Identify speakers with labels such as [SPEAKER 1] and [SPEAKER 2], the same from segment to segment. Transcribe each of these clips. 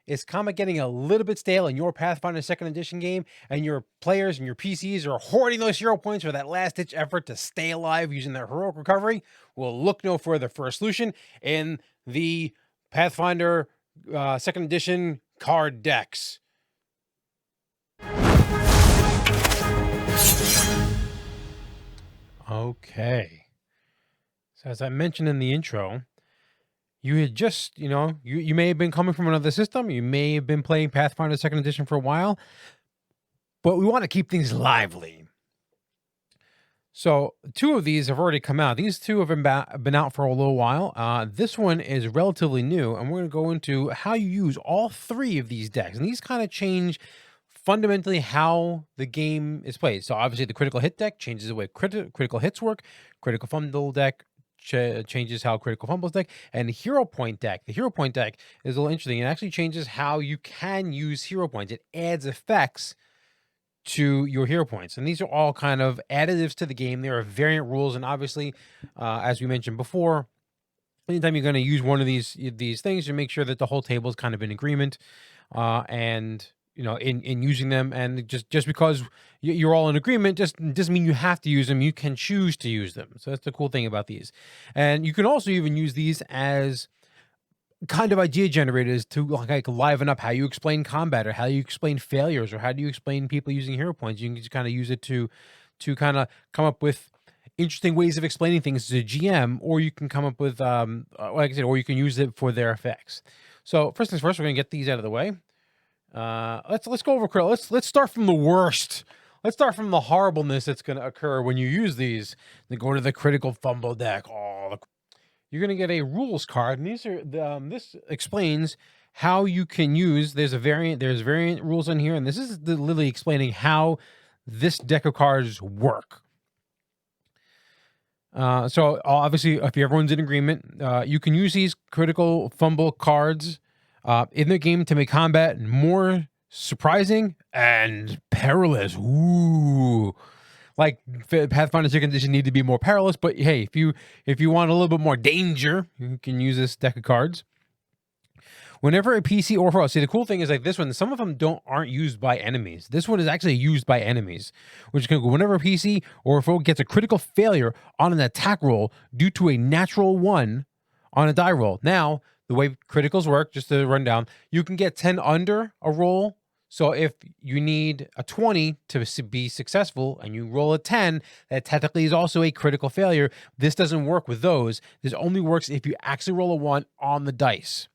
[SPEAKER 1] Is combat getting a little bit stale in your Pathfinder 2nd Edition game, and your players and your PCs are hoarding those hero points for that last-ditch effort to stay alive using their heroic recovery? Well, look no further for a solution in the Pathfinder 2nd Edition card decks. Okay. So as I mentioned in the intro, you had just, you may have been coming from another system. You may have been playing Pathfinder 2nd Edition for a while, but we want to keep things lively. So 2 of these have already come out. These 2 have been out for a little while. This one is relatively new, and we're going to go into how you use all 3 of these decks. And these kind of change fundamentally how the game is played. So obviously the critical hit deck changes the way critical hits work. Critical Fumble Deck changes how critical fumbles deck, and the hero point deck. The hero point deck is a little interesting. It actually changes how you can use hero points. It adds effects to your hero points, and these are all kind of additives to the game. There are variant rules, and obviously, as we mentioned before, anytime you're going to use one of these things, you make sure that the whole table is kind of in agreement, and in using them. And just because you're all in agreement doesn't mean you have to use them. You can choose to use them. So that's the cool thing about these. And you can also even use these as kind of idea generators to like liven up how you explain combat, or how you explain failures, or how do you explain people using hero points. You can just kind of use it to kind of come up with interesting ways of explaining things to GM, or you can come up with like I said, or you can use it for their effects. So first things first, we're gonna get these out of the way. Let's go over critical. Let's start from the worst. Let's start from the horribleness that's going to occur when you use these. Then go to the critical fumble deck. You're going to get a rules card, and these are this explains how you can use. There's variant rules in here, and this is literally explaining how this deck of cards work. So obviously, if everyone's in agreement, you can use these critical fumble cards in the game to make combat more surprising and perilous. Ooh, like Pathfinder 2nd Edition need to be more perilous, but hey, if you want a little bit more danger, you can use this deck of cards. Whenever a PC or foe, see, the cool thing is like this one, some of them aren't used by enemies. This one is actually used by enemies, which can go whenever a PC or foe gets a critical failure on an attack roll due to a natural 1 on a die roll. Now, the way criticals work, just to run down, you can get 10 under a roll. So if you need a 20 to be successful and you roll a 10, that technically is also a critical failure. This doesn't work with those. This only works if you actually roll a 1 on the dice.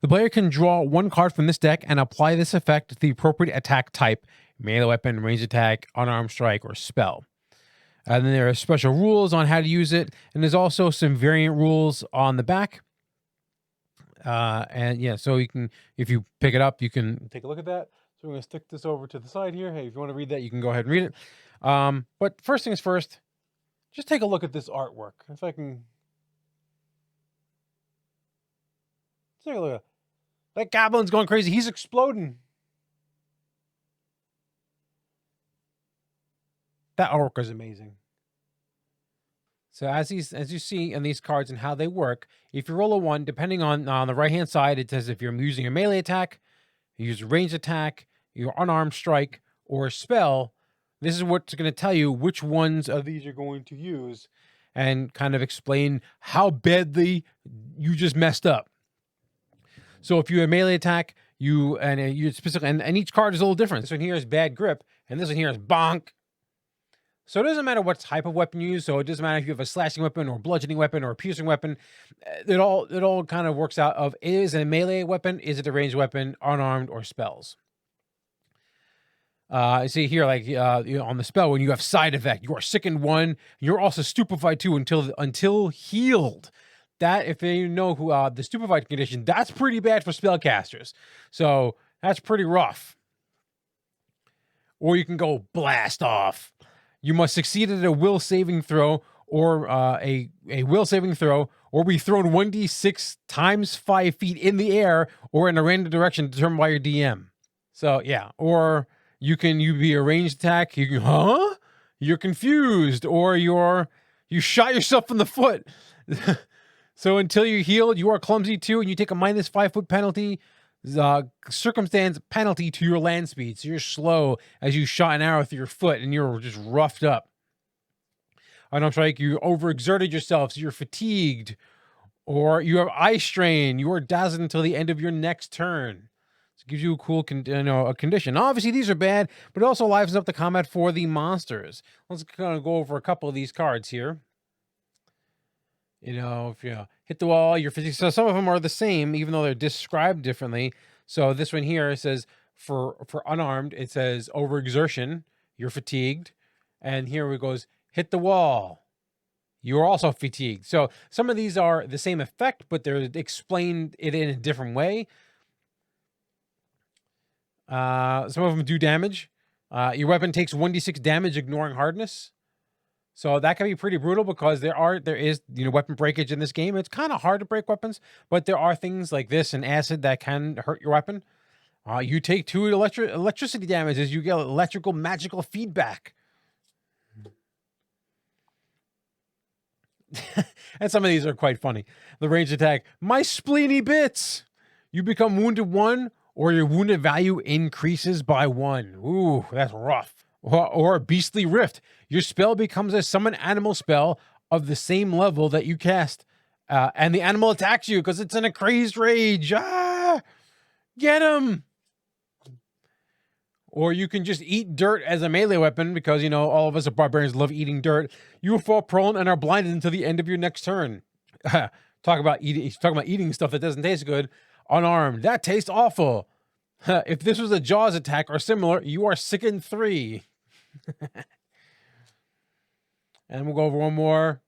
[SPEAKER 1] The player can draw 1 card from this deck and apply this effect to the appropriate attack type: melee weapon, ranged attack, unarmed strike, or spell. And then there are special rules on how to use it. And there's also some variant rules on the back. And yeah, so you can, if you pick it up, you can take a look at that. So we're going to stick this over to the side here. Hey, if you want to read that, you can go ahead and read it. But first things first, just take a look at this artwork. If I can. Take a look at that goblin's going crazy. He's exploding. That artwork is amazing. So as you see in these cards and how they work, if you roll a 1, depending on the right-hand side, it says if you're using a melee attack, you use a ranged attack, your unarmed strike, or a spell, this is what's going to tell you which ones of these you're going to use and kind of explain how badly you just messed up. So if you have melee attack, you specifically, and each card is a little different. This one here is bad grip, and this one here is bonk. So it doesn't matter what type of weapon you use. So it doesn't matter if you have a slashing weapon or bludgeoning weapon or a piercing weapon. It all kind of works out of, is it a melee weapon? Is it a ranged weapon, unarmed, or spells? You see here, like on the spell, when you have side effect, you are sickened 1. You're also stupefied 2 until healed. That, if you know who the stupefied condition, that's pretty bad for spellcasters. So that's pretty rough. Or you can go blast off. You must succeed at a will saving throw, or a will saving throw, or be thrown 1d6 times 5 feet in the air or in a random direction determined by your DM. So yeah, or you be a ranged attack. You're confused, or you shot yourself in the foot. So until you're healed, you are clumsy 2, and you take a -5 foot penalty, circumstance penalty to your land speed. So you're slow as you shot an arrow through your foot, and you're just roughed up. I don't strike. You overexerted yourself, so you're fatigued, or you have eye strain. You are dazzled until the end of your next turn. So it gives you a cool, a condition. Obviously, these are bad, but it also livens up the combat for the monsters. Let's kind of go over a couple of these cards here. If you hit the wall, you're fatigued. So some of them are the same, even though they're described differently. So this one here says for unarmed, it says overexertion, you're fatigued, and here it goes hit the wall, you're also fatigued. So some of these are the same effect, but they're explained it in a different way. Some of them do damage. Your weapon takes 1d6 damage, ignoring hardness. So that can be pretty brutal because there is weapon breakage in this game. It's kind of hard to break weapons, but there are things like this and acid that can hurt your weapon. You take 2 electricity damage as you get electrical magical feedback. And some of these are quite funny. The ranged attack, my spleeny bits. You become wounded 1, or your wounded value increases by 1. Ooh, that's rough. Or beastly rift. Your spell becomes a summon animal spell of the same level that you cast, and the animal attacks you because it's in a crazed rage. Get him! Or you can just eat dirt as a melee weapon because, all of us as barbarians love eating dirt. You will fall prone and are blinded until the end of your next turn. Talk about eating stuff that doesn't taste good. Unarmed. That tastes awful. If this was a Jaws attack or similar, you are sickened 3. And we'll go over one more.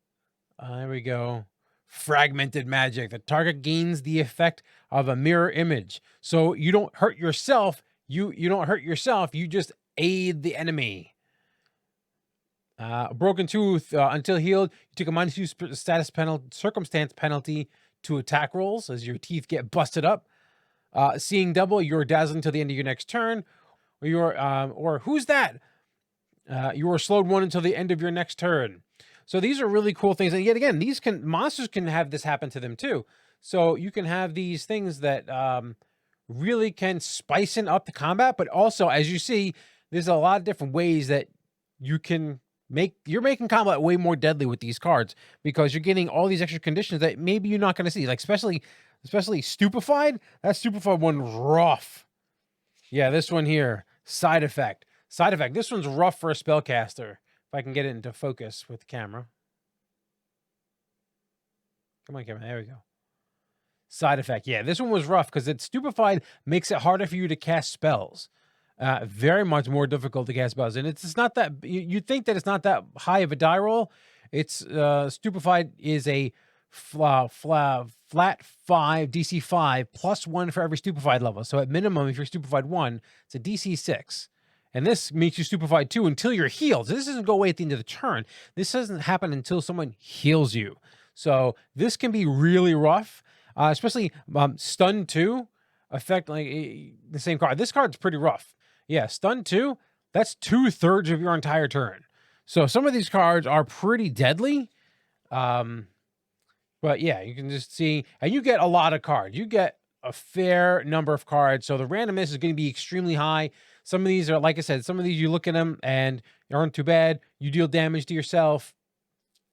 [SPEAKER 1] There we go. Fragmented magic. The target gains the effect of a mirror image. So you don't hurt yourself. You don't hurt yourself. You just aid the enemy. Broken tooth. Until healed, you take a -2 status penalty, circumstance penalty to attack rolls as your teeth get busted up. Seeing double, you're dazzled until the end of your next turn. Or who's that? You are slowed 1 until the end of your next turn. So these are really cool things. And yet again, monsters can have this happen to them too. So you can have these things that really can spicing up the combat, but also, as you see, there's a lot of different ways that you're making combat way more deadly with these cards because you're getting all these extra conditions that maybe you're not going to see. Like especially stupefied. That stupefied one rough. Yeah, this one here, side effect. This one's rough for a spellcaster. If I can get it into focus with the camera. Come on, camera. There we go. Side effect. Yeah, this one was rough because it's stupefied makes it harder for you to cast spells. Very much more difficult to cast spells. And it's not that, you'd think that it's not that high of a die roll. It's, stupefied is a flat 5, DC 5, +1 for every stupefied level. So at minimum, if you're stupefied 1, it's a DC 6. And this makes you stupefied 2 until you're healed. So this doesn't go away at the end of the turn. This doesn't happen until someone heals you. So this can be really rough, especially stun 2 effect, like the same card. This card's pretty rough. Yeah, stun 2, that's 2/3 of your entire turn. So some of these cards are pretty deadly. But yeah, you can just see, and you get a lot of cards. You get a fair number of cards. So the randomness is going to be extremely high. Some of these are, like I said, some of these you look at them and they aren't too bad. You deal damage to yourself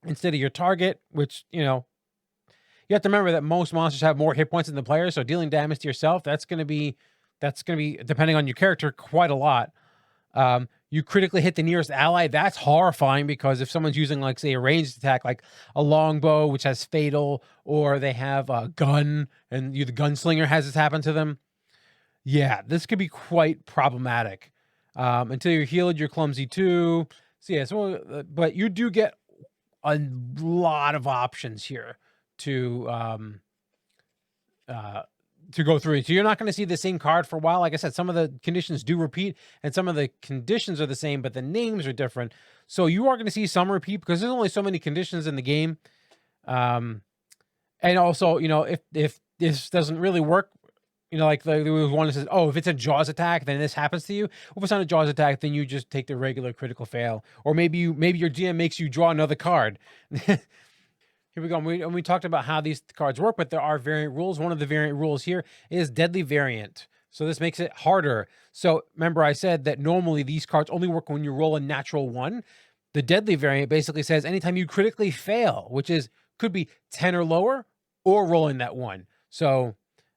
[SPEAKER 1] instead of your target, which, you have to remember that most monsters have more hit points than the player. So dealing damage to yourself, that's going to be, depending on your character, quite a lot. You critically hit the nearest ally. That's horrifying because if someone's using, like, say, a ranged attack, like a longbow, which has fatal, or they have a gun and the gunslinger has this happen to them. Yeah, this could be quite problematic. Until you're healed, you're clumsy 2. So yeah, but you do get a lot of options here to go through it. So you're not going to see the same card for a while. Like I said, some of the conditions do repeat and some of the conditions are the same, but the names are different. So you are going to see some repeat because there's only so many conditions in the game. And also, if this doesn't really work, like there was one that says, oh, if it's a Jaws attack, then this happens to you. If it's not a Jaws attack, then you just take the regular critical fail. Or maybe your GM makes you draw another card. Here we go. And we talked about how these cards work, but there are variant rules. One of the variant rules here is deadly variant. So this makes it harder. So remember I said that normally these cards only work when you roll a natural 1. The deadly variant basically says anytime you critically fail, which could be 10 or lower, or rolling that 1. So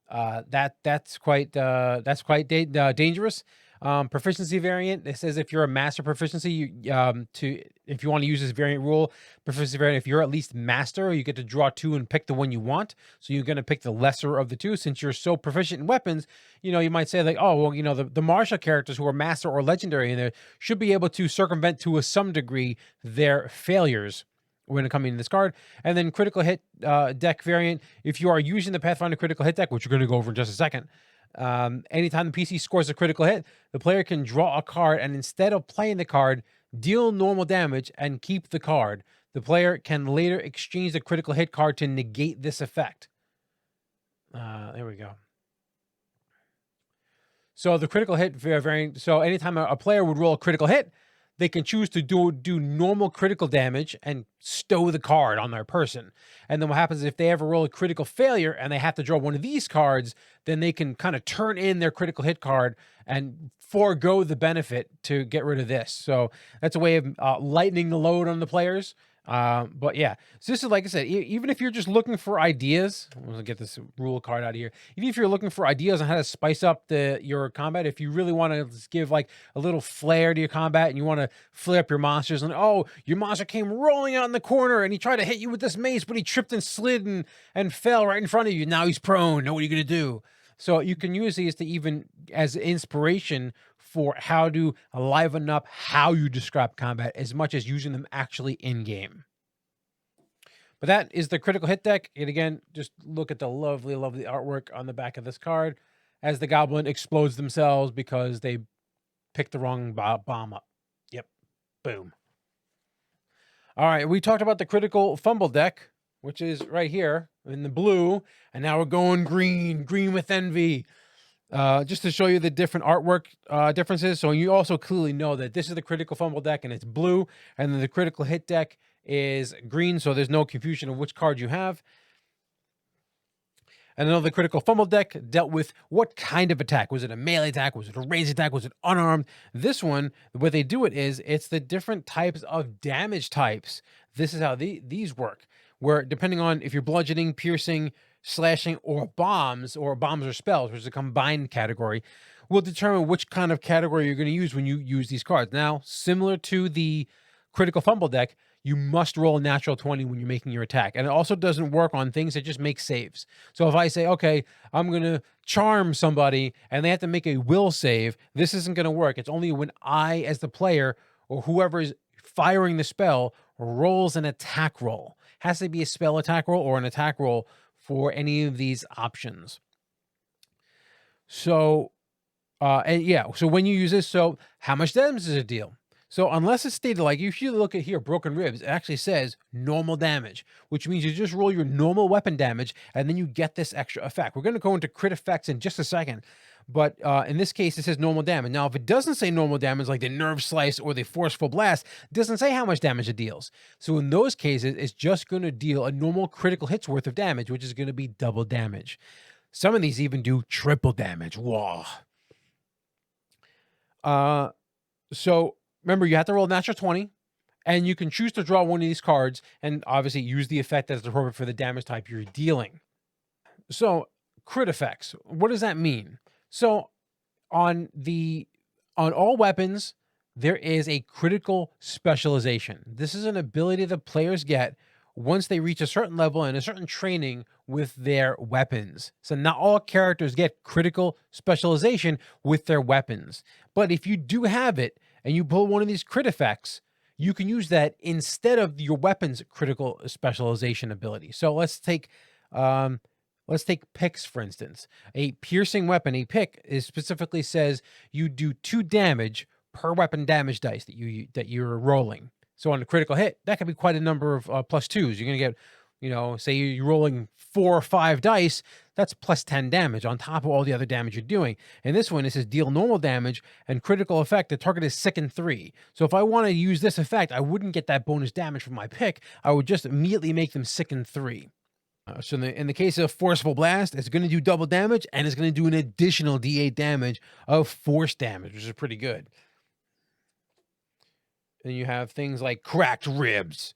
[SPEAKER 1] that's quite dangerous. Proficiency variant. It says if you're a master proficiency, if you want to use this variant rule, proficiency variant, if you're at least master, you get to draw 2 and pick the one you want. So you're going to pick the lesser of the 2. Since you're so proficient in weapons, you might say like, oh, well, the martial characters who are master or legendary in there should be able to circumvent to some degree their failures when it coming to this card. And then critical hit deck variant. If you are using the Pathfinder critical hit deck, which we're going to go over in just a second, anytime the PC scores a critical hit, the player can draw a card, and instead of playing the card, deal normal damage and keep the card. The player can later exchange the critical hit card to negate this effect. There we go. So the critical hit variant. So anytime a player would roll a critical hit, they can choose to do normal critical damage and stow the card on their person. And then what happens if they ever roll a critical failure and they have to draw one of these cards, then they can kind of turn in their critical hit card and forego the benefit to get rid of this. So that's a way of lightening the load on the players. But yeah, so this is, like I said, even if you're just looking for ideas, I'm gonna get this rule card out of here. Even if you're looking for ideas on how to spice up your combat, if you really want to give like a little flair to your combat and you want to flare up your monsters, and oh, your monster came rolling out in the corner and he tried to hit you with this mace, but he tripped and slid and fell right in front of you. Now he's prone. Now what are you gonna do? So you can use these to even as inspiration for how to liven up how you describe combat as much as using them actually in game. But that is the critical hit deck. And again, just look at the lovely, lovely artwork on the back of this card as the goblin explodes themselves because they picked the wrong bomb up. Yep. Boom. All right. We talked about the critical fumble deck, which is right here in the blue. And now we're going green with envy. Just to show you the different artwork differences. So you also clearly know that this is the critical fumble deck and it's blue, and then the critical hit deck is green, so there's no confusion of which card you have. And another critical fumble deck dealt with what kind of attack. Was it a melee attack? Was it a ranged attack? Was it unarmed? This one, the way they do it is it's the different types of damage types. This is how these work, where depending on if you're bludgeoning, piercing, slashing, or bombs or spells, which is a combined category, will determine which kind of category you're going to use when you use these cards. Now, similar to the critical fumble deck, you must roll a natural 20 when you're making your attack. And it also doesn't work on things that just make saves. So if I say, okay, I'm going to charm somebody and they have to make a will save, this isn't going to work. It's only when I, as the player, or whoever is firing the spell, rolls an attack roll. Has to be a spell attack roll or an attack roll for any of these options. So, so when you use this, so how much damage does it deal? So unless it's stated, like if you look at here, broken ribs, it actually says normal damage, which means you just roll your normal weapon damage and then you get this extra effect. We're going to go into crit effects in just a second, but in this case, it says normal damage. Now, if it doesn't say normal damage, like the nerve slice or the forceful blast, it doesn't say how much damage it deals. So in those cases, it's just going to deal a normal critical hit's worth of damage, which is going to be double damage. Some of these even do triple damage. Whoa. So remember, you have to roll a natural 20, and you can choose to draw one of these cards and obviously use the effect that's appropriate for the damage type you're dealing. So crit effects, what does that mean? So on all weapons, there is a critical specialization. This is an ability that players get once they reach a certain level and a certain training with their weapons. So not all characters get critical specialization with their weapons. But if you do have it and you pull one of these crit effects, you can use that instead of your weapon's critical specialization ability. So let's take picks, for instance. A piercing weapon, a pick, specifically says you do 2 damage per weapon damage dice that you're rolling. So on a critical hit, that could be quite a number of +2s. You're going to get You know, say you're rolling 4 or 5 dice, that's plus 10 damage on top of all the other damage you're doing. And this one, it says deal normal damage and critical effect. The target is sick in 3. So if I want to use this effect, I wouldn't get that bonus damage from my pick. I would just immediately make them sick in 3. So in the case of Forceful Blast, it's going to do double damage, and it's going to do an additional D8 damage of force damage, which is pretty good. And you have things like Cracked Ribs.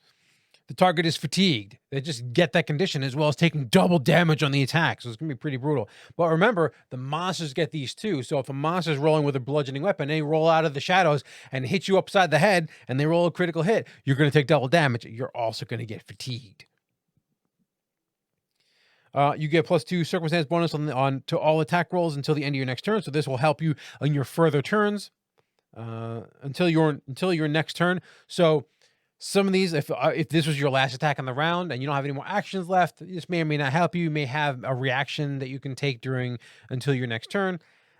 [SPEAKER 1] The target is fatigued. They just get that condition as well as taking double damage on the attack. So it's going to be pretty brutal. But remember, the monsters get these too. So if a monster's rolling with a bludgeoning weapon, they roll out of the shadows and hit you upside the head, and they roll a critical hit, you're going to take double damage. You're also going to get fatigued. You get +2 circumstance bonus on to all attack rolls until the end of your next turn. So this will help you on your further turns until your next turn. So some of these, if this was your last attack on the round and you don't have any more actions left, this may or may not help you. You may have a reaction that you can take until your next turn.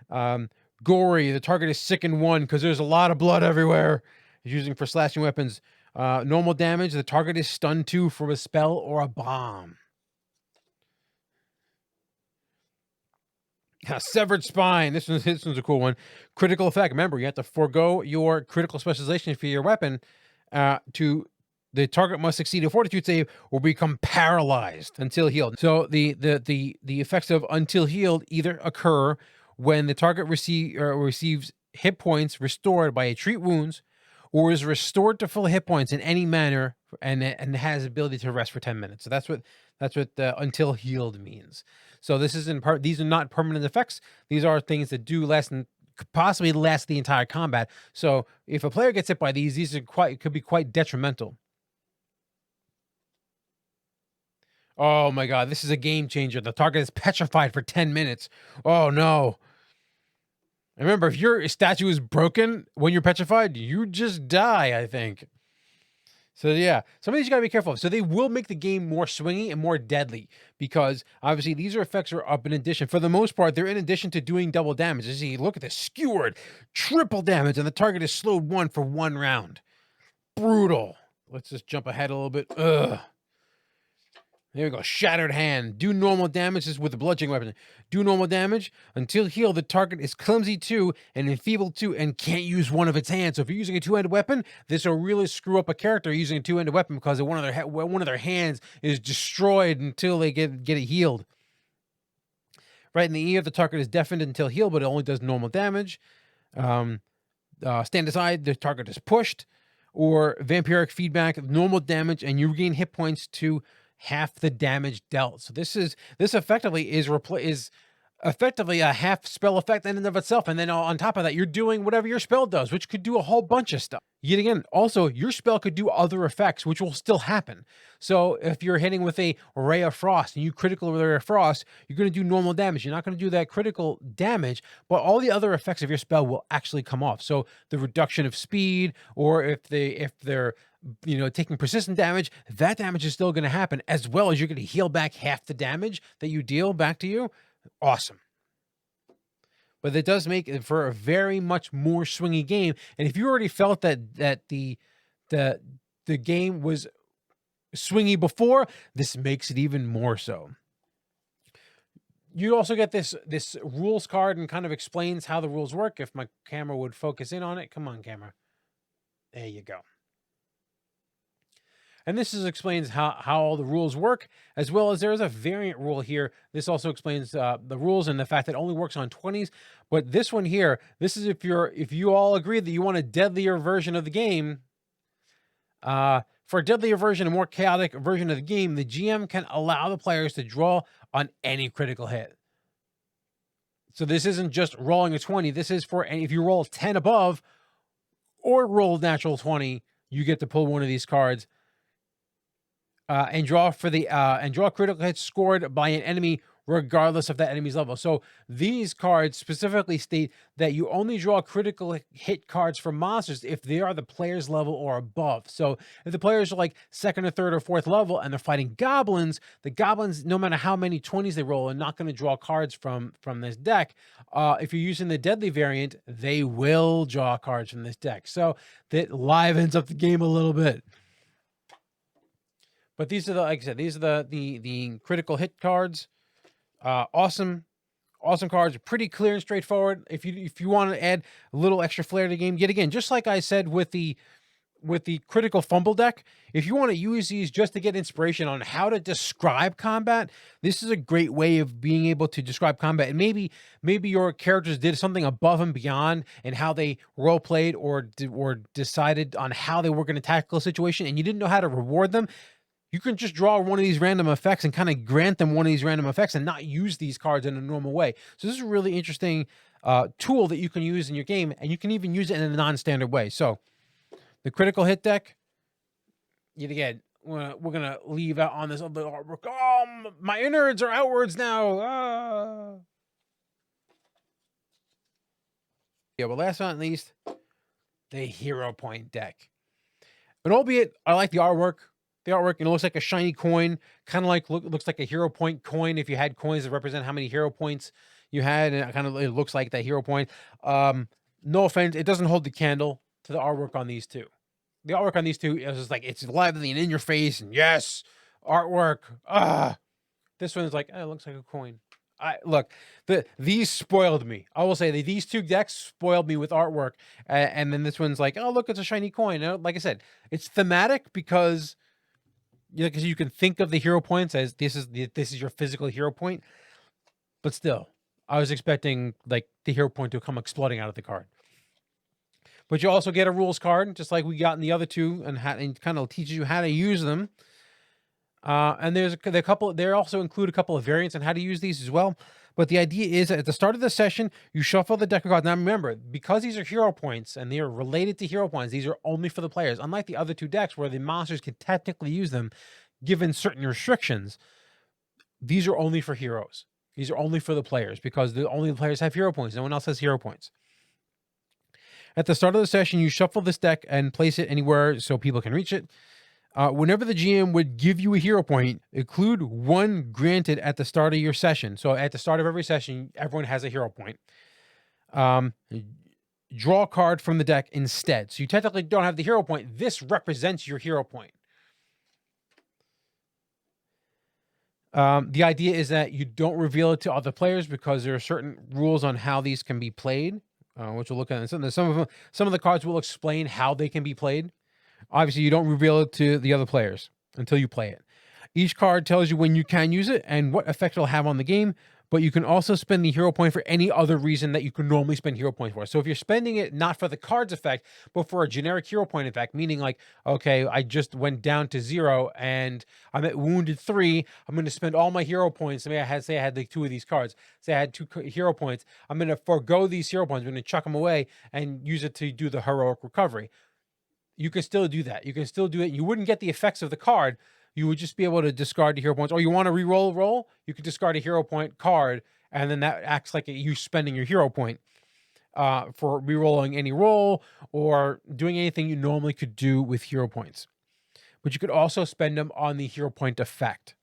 [SPEAKER 1] Gory, the target is sick in 1 because there's a lot of blood everywhere. It's using for slashing weapons. Normal damage, the target is stunned 2 from a spell or a bomb. Severed Spine. This one's a cool one. Critical effect. Remember, you have to forego your critical specialization for your weapon. To the target must succeed a fortitude save or become paralyzed until healed. So the effects of until healed either occur when the target receives hit points restored by a treat wounds, or is restored to full hit points in any manner, and has ability to rest for 10 minutes. So that's what until healed means. So this is in part. These are not permanent effects. These are things that do last and possibly last the entire combat. So if a player gets hit by these could be quite detrimental. Oh my god, this is a game changer. The target is petrified for 10 minutes. Oh no. Remember, if your statue is broken when you're petrified, you just die, I think. So yeah, some of these you gotta be careful of. So they will make the game more swingy and more deadly because obviously these effects are up in addition. For the most part, they're in addition to doing double damage. As you look at this, skewered, triple damage, and the target is slowed 1 for 1 round. Brutal. Let's just jump ahead a little bit. Ugh. There we go. Shattered Hand. Do normal damage. This is with the bludgeoning weapon. Do normal damage. Until healed, the target is clumsy 2 and enfeebled 2 and can't use one of its hands. So if you're using a 2-handed weapon, this will really screw up a character using a 2-handed weapon because one of their hands is destroyed until they get it healed. Right in the ear, the target is deafened until healed, but it only does normal damage. Stand aside, the target is pushed. Or vampiric feedback, normal damage, and you regain hit points to half the damage dealt. So this effectively is effectively a half spell effect in and of itself. And then on top of that, you're doing whatever your spell does, which could do a whole bunch of stuff. Yet again, also your spell could do other effects, which will still happen. So if you're hitting with a Ray of Frost and you critical with a Ray of Frost, you're going to do normal damage. You're not going to do that critical damage, but all the other effects of your spell will actually come off. So the reduction of speed, or if they're taking persistent damage, that damage is still going to happen, as well as you're going to heal back half the damage that you deal back to you. Awesome. But it does make it for a very much more swingy game. And if you already felt that the game was swingy before, this makes it even more so. You also get this rules card and kind of explains how the rules work. If my camera would focus in on it. Come on, camera. There you go. And this explains how all the rules work, as well as there is a variant rule here. This also explains the rules and the fact that it only works on 20s. But this one here, this is if you all agree that you want a deadlier version of the game. For a deadlier version, a more chaotic version of the game, the GM can allow the players to draw on any critical hit. So this isn't just rolling a 20. This is for if you roll 10 above or roll natural 20, you get to pull one of these cards. And draw critical hits scored by an enemy regardless of that enemy's level. So these cards specifically state that you only draw critical hit cards for monsters if they are the player's level or above. So if the players are like 2nd or 3rd or 4th level and they're fighting goblins, the goblins, no matter how many 20s they roll, are not going to draw cards from this deck. If you're using the deadly variant, they will draw cards from this deck. So that livens up the game a little bit. But these are the, like I said, these are the critical hit cards. Awesome cards, pretty clear and straightforward. If you want to add a little extra flair to the game, yet again, just like I said with the Critical Fumble deck, if you want to use these just to get inspiration on how to describe combat, this is a great way of being able to describe combat. And maybe your characters did something above and beyond in how they role played or decided on how they were going to tackle a situation, and you didn't know how to reward them. You can just draw one of these random effects and kind of grant them one of these random effects and not use these cards in a normal way. So this is a really interesting tool that you can use in your game, and you can even use it in a non-standard way. So the critical hit deck, yet again, we're gonna leave out on this other artwork. Oh, my innards are outwards now. Yeah, but last but not least, the hero point deck. And albeit I like the artwork. The artwork, it looks like a shiny coin, kind of like looks like a hero point coin. If you had coins that represent how many hero points you had, and it looks like that hero point. No offense, it doesn't hold the candle to the artwork on these two. The artwork on these two is just like, it's lively and in your face, and yes, artwork. This one is like, it looks like a coin. Look, these spoiled me. I will say that these two decks spoiled me with artwork, and then this one's like, oh look, it's a shiny coin. Like I said, it's thematic because you can think of the hero points as this is your physical hero point, but still, I was expecting like the hero point to come exploding out of the card. But you also get a rules card, just like we got in the other two, and kind of teaches you how to use them. And they also include a couple of variants on how to use these as well. But the idea is at the start of the session, you shuffle the deck of cards. Now remember, because these are hero points and they are related to hero points, these are only for the players. Unlike the other two decks where the monsters can technically use them, given certain restrictions, these are only for heroes. These are only for the players because only the players have hero points. No one else has hero points. At the start of the session, you shuffle this deck and place it anywhere so people can reach it. Whenever the GM would give you a hero point, include one granted at the start of your session. So at the start of every session, everyone has a hero point. Draw a card from the deck instead. So you technically don't have the hero point. This represents your hero point. The idea is that you don't reveal it to other players because there are certain rules on how these can be played, which we'll look at. Some of the cards will explain how they can be played. Obviously, you don't reveal it to the other players until you play it. Each card tells you when you can use it and what effect it'll have on the game, but you can also spend the hero point for any other reason that you can normally spend hero points for. So if you're spending it not for the card's effect, but for a generic hero point effect, meaning like, okay, I just went down to 0 and I'm at wounded 3, I'm going to spend all my hero points. Say I had like 2 of these cards. Say I had 2 hero points. I'm going to forego these hero points. I'm going to chuck them away and use it to do the heroic recovery. You can still do that. You can still do it. You wouldn't get the effects of the card. You would just be able to discard the hero points. Or you want to re-roll a roll, you could discard a hero point card, and then that acts like you spending your hero point for re-rolling any roll or doing anything you normally could do with hero points. But you could also spend them on the hero point effect.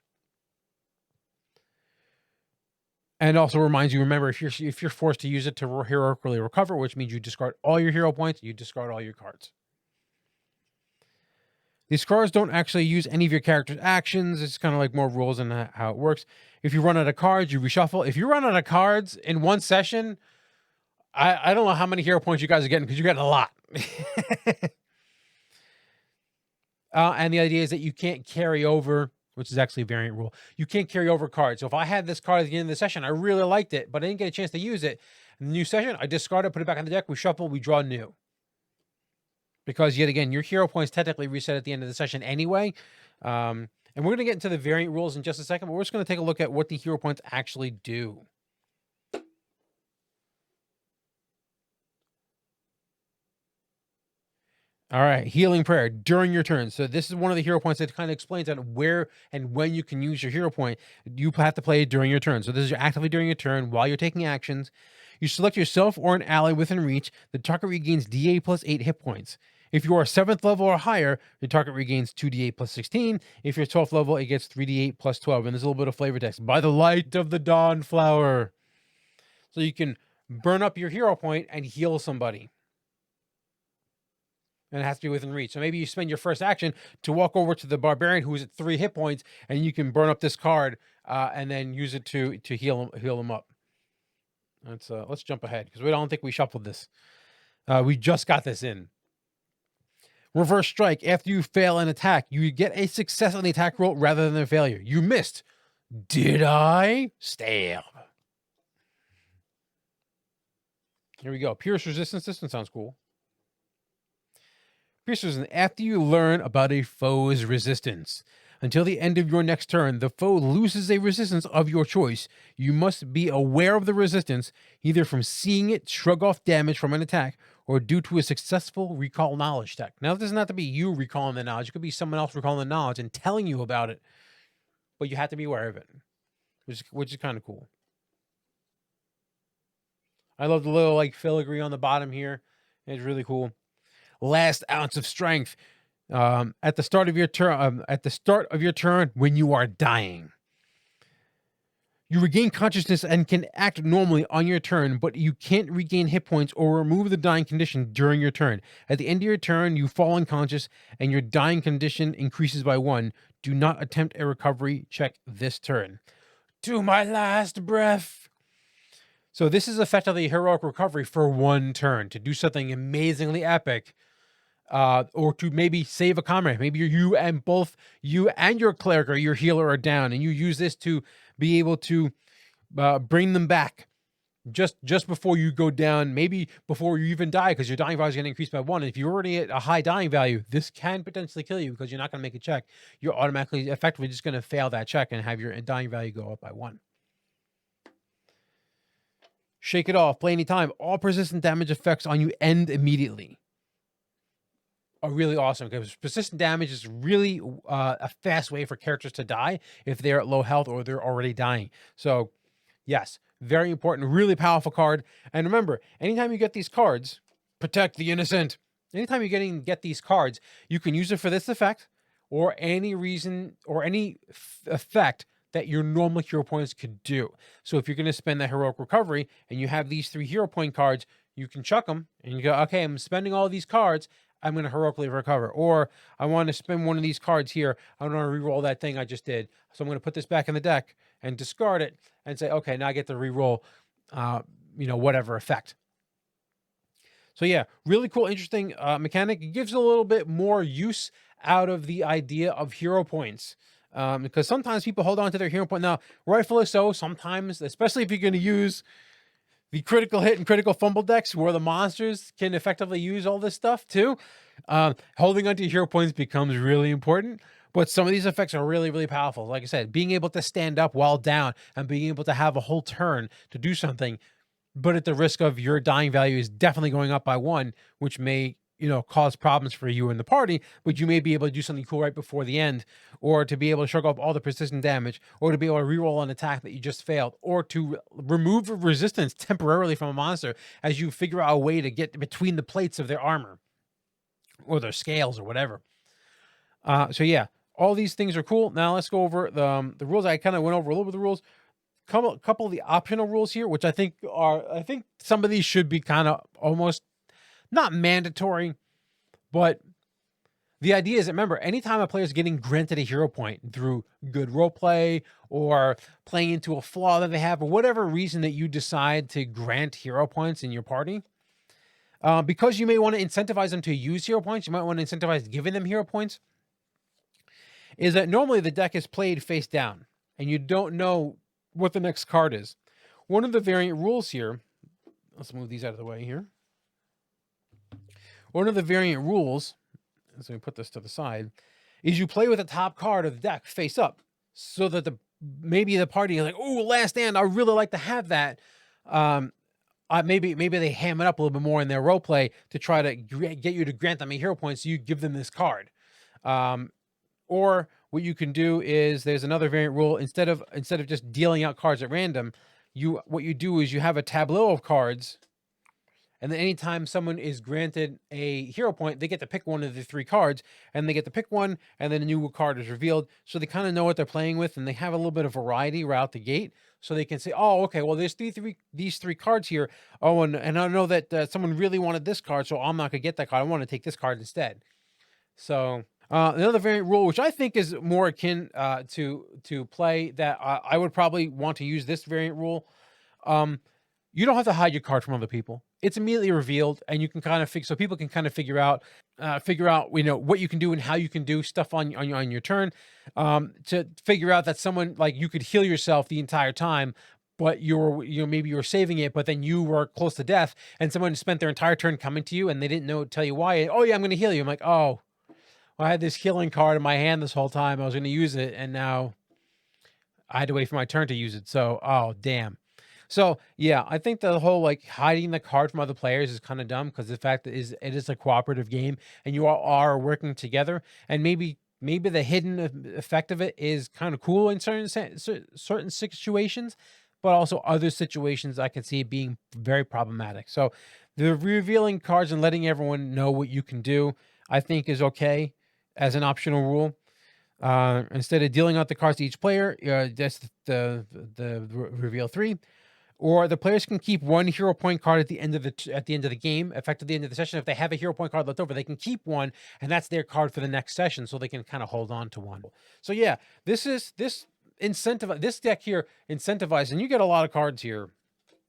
[SPEAKER 1] And also reminds you, remember, if you're forced to use it to heroically recover, which means you discard all your hero points, you discard all your cards. These cards don't actually use any of your character's actions. It's kind of like more rules and how it works. If you run out of cards, you reshuffle. If you run out of cards in one session, I don't know how many hero points you guys are getting because you're getting a lot. And the idea is that you can't carry over, which is actually a variant rule. You can't carry over cards. So if I had this card at the end of the session, I really liked it, but I didn't get a chance to use it. In the new session, I discard it, put it back on the deck, we shuffle, we draw new. Because yet again, your hero points technically reset at the end of the session anyway. And we're going to get into the variant rules in just a second, but we're just going to take a look at what the hero points actually do. All right, healing prayer during your turn. So this is one of the hero points that kind of explains on where and when you can use your hero point. You have to play it during your turn. So this is actively during your turn while you're taking actions. You select yourself or an ally within reach. The target regains DA plus 8 hit points. If you are 7th level or higher, your target regains 2d8 plus 16. If you're 12th level, it gets 3d8 plus 12. And there's a little bit of flavor text. By the light of the dawn flower. So you can burn up your hero point and heal somebody. and it has to be within reach. So maybe you spend your first action to walk over to the barbarian who's at 3 hit points, and you can burn up this card and then use it to heal him up. Let's jump ahead because we don't think we shuffled this. We just got this in. Reverse strike. After you fail an attack, you get a success on the attack roll rather than a failure. You missed. Did I? Stab. Here we go. Pierce resistance. This one sounds cool. Pierce resistance. After you learn about a foe's resistance, until the end of your next turn, the foe loses a resistance of your choice. You must be aware of the resistance, either from seeing it shrug off damage from an attack or due to a successful recall knowledge check. Now, it doesn't have to be you recalling the knowledge. It could be someone else recalling the knowledge and telling you about it, but you have to be aware of it, which is kind of cool. I love the little like filigree on the bottom here. It's really cool. Last ounce of strength. At the start of your turn, when you are dying, you regain consciousness and can act normally on your turn, but you can't regain hit points or remove the dying condition during your turn. At the end of your turn, you fall unconscious and your dying condition increases by 1. Do not attempt a recovery check this turn. To my last breath. So this is effectively a heroic recovery for 1 turn to do something amazingly epic. Or to maybe save a comrade. Maybe you and your cleric or your healer are down, and you use this to be able to bring them back just before you go down, maybe before you even die, because your dying value is going to increase by 1. And if you're already at a high dying value, this can potentially kill you because you're not going to make a check. You're automatically, effectively just going to fail that check and have your dying value go up by 1. Shake it off. Play anytime. All persistent damage effects on you end immediately. Are really awesome because persistent damage is really a fast way for characters to die if they're at low health or they're already dying. So yes, very important, really powerful card. And remember, anytime you get these cards, protect the innocent. Anytime you get these cards, you can use it for this effect or any reason or any effect that your normal hero points could do. So if you're going to spend that heroic recovery and you have these 3 hero point cards, you can chuck them and you go, okay, I'm spending all these cards. I'm going to heroically recover. Or I want to spend one of these cards here. I want to reroll that thing I just did. So I'm going to put this back in the deck and discard it and say, okay, now I get to reroll, whatever effect. So yeah, really cool, interesting mechanic. It gives a little bit more use out of the idea of hero points. Because sometimes people hold on to their hero point. Now, rightfully so, sometimes, especially if you're going to use the critical hit and critical fumble decks where the monsters can effectively use all this stuff too. Holding onto your hero points becomes really important, but some of these effects are really, really powerful. Like I said, being able to stand up while down and being able to have a whole turn to do something, but at the risk of your dying value is definitely going up by 1, which may, cause problems for you and the party, but you may be able to do something cool right before the end, or to be able to shrug off all the persistent damage, or to be able to reroll an attack that you just failed, or to remove resistance temporarily from a monster as you figure out a way to get between the plates of their armor or their scales or whatever. So yeah, all these things are cool. Now let's go over the rules. I kind of went over a little bit of the rules. Couple of the optional rules here, which I think some of these should be kind of almost not mandatory, but the idea is that, remember, anytime a player is getting granted a hero point through good roleplay or playing into a flaw that they have, or whatever reason that you decide to grant hero points in your party, because you may want to incentivize them to use hero points, you might want to incentivize giving them hero points, is that normally the deck is played face down and you don't know what the next card is. One of the variant rules here, let's move these out of the way here. One of the variant rules, so we put this to the side, is you play with the top card of the deck face up, so that maybe the party is like, oh, last stand, I really like to have that. Maybe they ham it up a little bit more in their role play to try to get you to grant them a hero point, so you give them this card. Or what you can do is, there's another variant rule. Instead of just dealing out cards at random, what you do is you have a tableau of cards. And then anytime someone is granted a hero point, they get to pick one of the 3 cards, and they get to pick one, and then a new card is revealed. So they kind of know what they're playing with, and they have a little bit of variety right out the gate. so they can say, oh, okay, well, there's these three cards here. Oh, and I know that someone really wanted this card, so I'm not gonna get that card. I want to take this card instead. So another variant rule, which I think is more akin to play, that I would probably want to use this variant rule. You don't have to hide your card from other people. It's immediately revealed, and you can kind of so people can kind of figure out what you can do and how you can do stuff on your turn. To figure out that someone, like, you could heal yourself the entire time, but maybe you were saving it, but then you were close to death, and someone spent their entire turn coming to you, and they didn't tell you why. Oh yeah, I'm going to heal you. I'm like, oh, well, I had this healing card in my hand this whole time. I was going to use it, and now I had to wait for my turn to use it. So, oh damn. So yeah, I think the whole, like, hiding the card from other players is kind of dumb, because the fact that it is a cooperative game, and you all are working together, and maybe the hidden effect of it is kind of cool in certain situations, but also other situations I can see it being very problematic. So the revealing cards and letting everyone know what you can do, I think, is okay as an optional rule. Instead of dealing out the cards to each player, just the reveal 3. Or the players can keep one hero point card at the end of the game, effective at the end of the session. If they have a hero point card left over, they can keep one, and that's their card for the next session, so they can kind of hold on to one. So yeah, this deck here incentivizes, and you get a lot of cards here.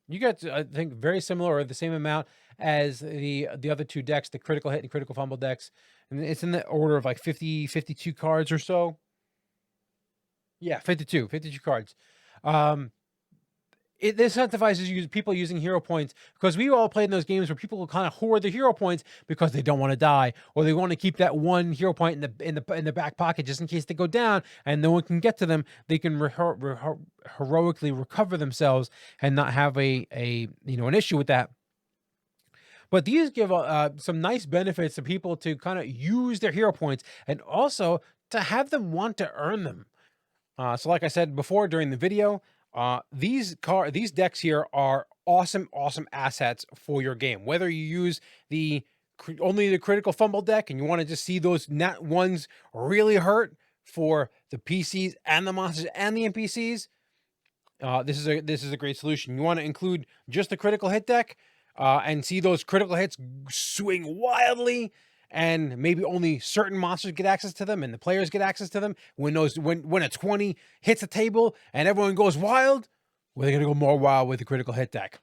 [SPEAKER 1] You get, I think, very similar or the same amount as the other two decks, the Critical Hit and Critical Fumble decks, and it's in the order of like 52 cards or so. Yeah, 52 cards. This incentivizes people using hero points, because we all played in those games where people will kind of hoard the hero points because they don't want to die, or they want to keep that one hero point in the back pocket just in case they go down and no one can get to them. They can heroically recover themselves and not have an issue with that. But these give some nice benefits to people to kind of use their hero points, and also to have them want to earn them. So like I said before during the video, these decks here are awesome assets for your game. Whether you use only the Critical Fumble deck and you want to just see those nat ones really hurt for the PCs and the monsters and the NPCs, this is a great solution. You want to include just the Critical Hit deck and see those critical hits swing wildly, and maybe only certain monsters get access to them and the players get access to them. When a 20 hits the table and everyone goes wild, well, they're going to go more wild with the Critical Hit deck.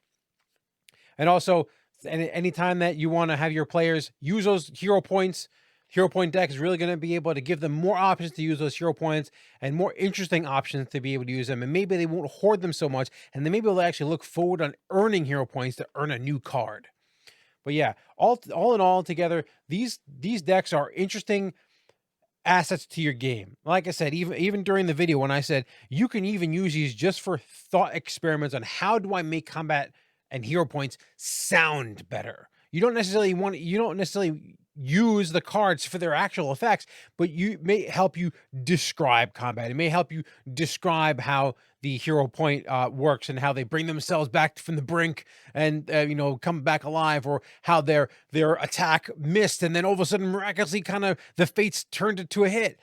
[SPEAKER 1] And also, anytime that you want to have your players use those hero points, hero point deck is really going to be able to give them more options to use those hero points, and more interesting options to be able to use them. And maybe they won't hoard them so much, and they may be able to actually look forward on earning hero points to earn a new card. But yeah, all in all together, these decks are interesting assets to your game. Like I said, even during the video when I said you can even use these just for thought experiments on how do I make combat and hero points sound better. You don't necessarily use the cards for their actual effects, but you may help you describe combat. It may help you describe how the hero point works, and how they bring themselves back from the brink and come back alive, or how their attack missed and then all of a sudden miraculously kind of the fates turned it to a hit.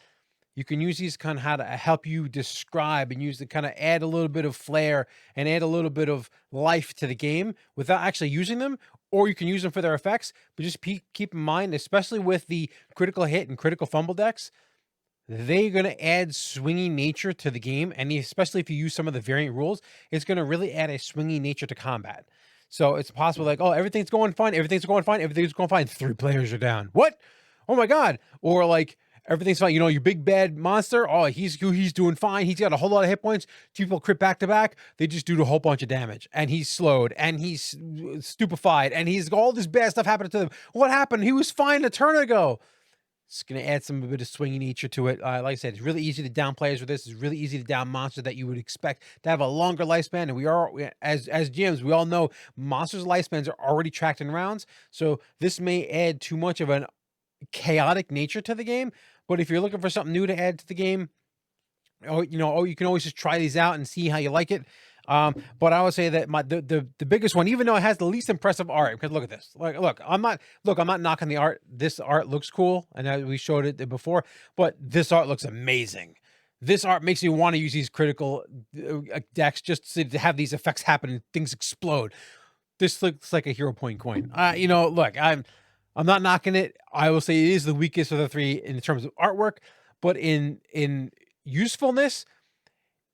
[SPEAKER 1] You can use these kind of how to help you describe, and use to kind of add a little bit of flair and add a little bit of life to the game without actually using them. Or you can use them for their effects, but just keep in mind, especially with the Critical Hit and Critical Fumble decks, they're going to add swingy nature to the game. And especially if you use some of the variant rules, it's going to really add a swingy nature to combat. So it's possible, like, oh, everything's going fine. 3 players are down. What? Oh my God. Or like, everything's fine. Your big bad monster, oh, he's doing fine. He's got a whole lot of hit points. 2 people crit back to back. They just do a whole bunch of damage, and he's slowed, and he's stupefied, and he's all this bad stuff happening to him. What happened? He was fine a turn ago. It's going to add a bit of swingy nature to it. Like I said, it's really easy to down players with this. It's really easy to down monsters that you would expect to have a longer lifespan. And as GMs, we all know monsters' lifespans are already tracked in rounds. So this may add too much of an chaotic nature to the game. But if you're looking for something new to add to the game, you can always just try these out and see how you like it. But I would say that the biggest one, even though it has the least impressive art, because look at this. Look, I'm not knocking the art. This art looks cool, and we showed it before, but this art looks amazing. This art makes me want to use these critical decks just to have these effects happen and things explode. This looks like a hero point coin. Look, I'm not knocking it. I will say it is the weakest of the three in terms of artwork, but in usefulness,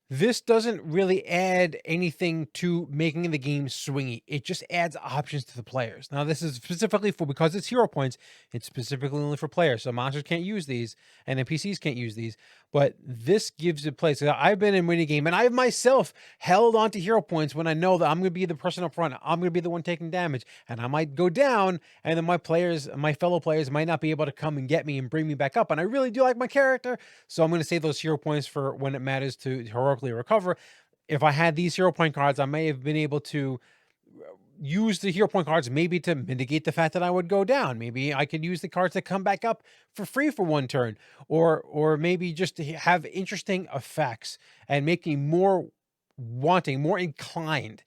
[SPEAKER 1] this doesn't really add anything to making the game swingy. It just adds options to the players. Now, this is specifically for, because it's hero points, it's specifically only for players. So monsters can't use these and NPCs can't use these, but this gives it place. I've been in winning game and I've myself held onto hero points when I know that I'm going to be the person up front. I'm going to be the one taking damage and I might go down, and then my fellow players might not be able to come and get me and bring me back up. And I really do like my character. So I'm going to save those hero points for when it matters to heroically recover. If I had these hero point cards, I may have been able to use the hero point cards maybe to mitigate the fact that I would go down. Maybe I could use the cards to come back up for free for one turn, or maybe just to have interesting effects and make me more inclined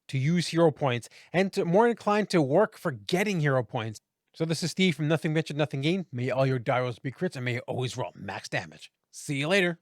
[SPEAKER 1] to use hero points and more inclined to work for getting hero points. So this is Steve from Nothing Ventured, Nothing Gained. May all your die rolls be crits and may you always roll max damage. See you later.